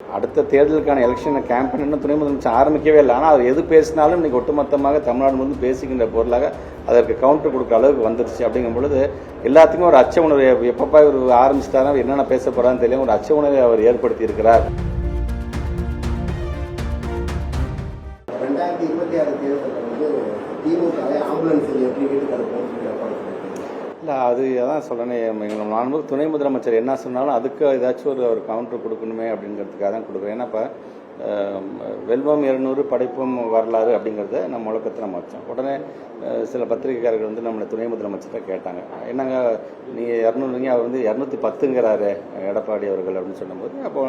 அடுத்த தேர்தலுக்கான election campaign இன்னும் துணை முதலமைச்சர் ஆரம்பிக்கவே இல்லை. ஆனால் அவர் எது பேசினாலும் இன்னைக்கு ஒட்டுமொத்தமாக தமிழ்நாடு முழுவதும் பேசுகின்ற பொருளாக அதற்கு கவுண்டர் கொடுக்குற அளவுக்கு வந்துருச்சு. அப்படிங்கும் பொழுது எல்லாத்துக்குமே ஒரு அச்ச உணர்வு, எப்பப்பா இவர் ஆரம்பிச்சிட்டாரா, என்னென்ன பேச போறான்னு தெரியும், ஒரு அச்ச உணர்வை அவர் ஏற்படுத்தி இருக்கிறார். 2026 தேர்தலில் வந்து திமுகவை ஆம்புலன்ஸ் இல்லை, அது அதான் சொல்கிறேனே, எங்கள் மாண்பு துணை முதலமைச்சர் என்ன சொன்னாலும் அதுக்கு ஏதாச்சும் ஒரு கவுண்டர் கொடுக்கணுமே அப்படிங்கிறதுக்காக தான் கொடுக்குறேன். ஏன்னா இப்போ வெல்வம் 200 படைப்பும் வரலாறு அப்படிங்கிறத நம்ம முழக்கத்தை நம்ம வச்சோம். உடனே சில பத்திரிகைக்காரர்கள் வந்து நம்மளை துணை முதலமைச்சர்கிட்ட கேட்டாங்க, என்னங்க நீங்கள் 200 அவர் வந்து 210ங்கிறாரு எடப்பாடி அவர்கள் அப்படின்னு சொல்லும்போது, அப்போ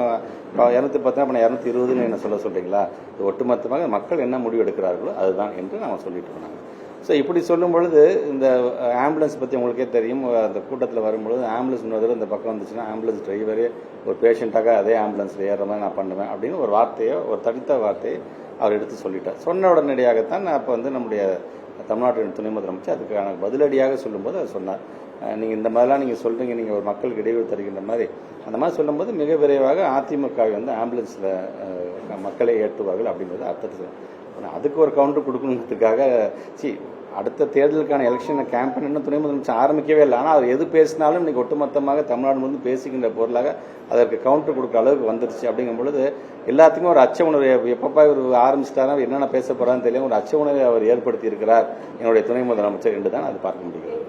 210 அப்போ 220ன்னு என்ன சொல்கிறீங்களா? இது ஒட்டுமொத்தமாக மக்கள் என்ன முடிவு எடுக்கிறார்களோ அதுதான் என்று நம்ம சொல்லிட்டு போனாங்க. ஸோ இப்படி சொல்லும் பொழுது இந்த ஆம்புலன்ஸ் பற்றி உங்களுக்கே தெரியும். அந்த கூட்டத்தில் வரும்பொழுது ஆம்புலன்ஸ் இன்னொரு இந்த பக்கம் வந்துச்சுன்னா ஆம்புலன்ஸ் டிரைவரே ஒரு பேஷண்ட்டாக அதே ஆம்புலன்ஸில் ஏறுற மாதிரி நான் பண்ணுவேன் அப்படின்னு ஒரு வார்த்தையோ, ஒரு தடித்த வார்த்தையை அவர் எடுத்து சொல்லிட்டார். சொன்ன உடனடியாகத்தான் நான் அப்போ வந்து நம்முடைய தமிழ்நாட்டின் துணை முதலமைச்சர் அதுக்கான பதிலடியாக சொல்லும்போது அவர் சொன்னார், நீங்கள் இந்த மாதிரிலாம் நீங்கள் சொல்கிறீங்க, நீங்கள் ஒரு மக்களுக்கு இடையூறு தருகின்ற மாதிரி அந்த மாதிரி சொல்லும்போது மிக விரைவாக அதிமுகவை வந்து ஆம்புலன்ஸில் மக்களை ஏற்றுவார்கள் அப்படிங்கிறது அர்த்தத்தில். அதுக்கு ஒரு கவுண்டர் கொடுக்கணுங்கிறதுக்காக அடுத்த தேர்தலுக்கான எலெக்ஷன் கேம்பெயின் இன்னும் துணை முதலமைச்சர் ஆரம்பிக்கவே இல்லை. ஆனால் அவர் எது பேசினாலும் இன்னைக்கு ஒட்டுமொத்தமாக தமிழ்நாடு முழுவதும் பேசுகின்ற பொருளாக அதற்கு கவுண்டர் கொடுக்குற அளவுக்கு வந்துருச்சு. அப்படிங்கும் பொழுது எல்லாத்துக்குமே ஒரு அச்ச உணர்வு, எப்பப்பா இவர் ஆரம்பிச்சிட்டாரா, என்னென்ன பேச போறான்னு தெரியும், ஒரு அச்ச உணர்வை அவர் ஏற்படுத்தி இருக்கிறார் என்னுடைய துணை முதலமைச்சர் என்று தான் அது பார்க்க முடியும்.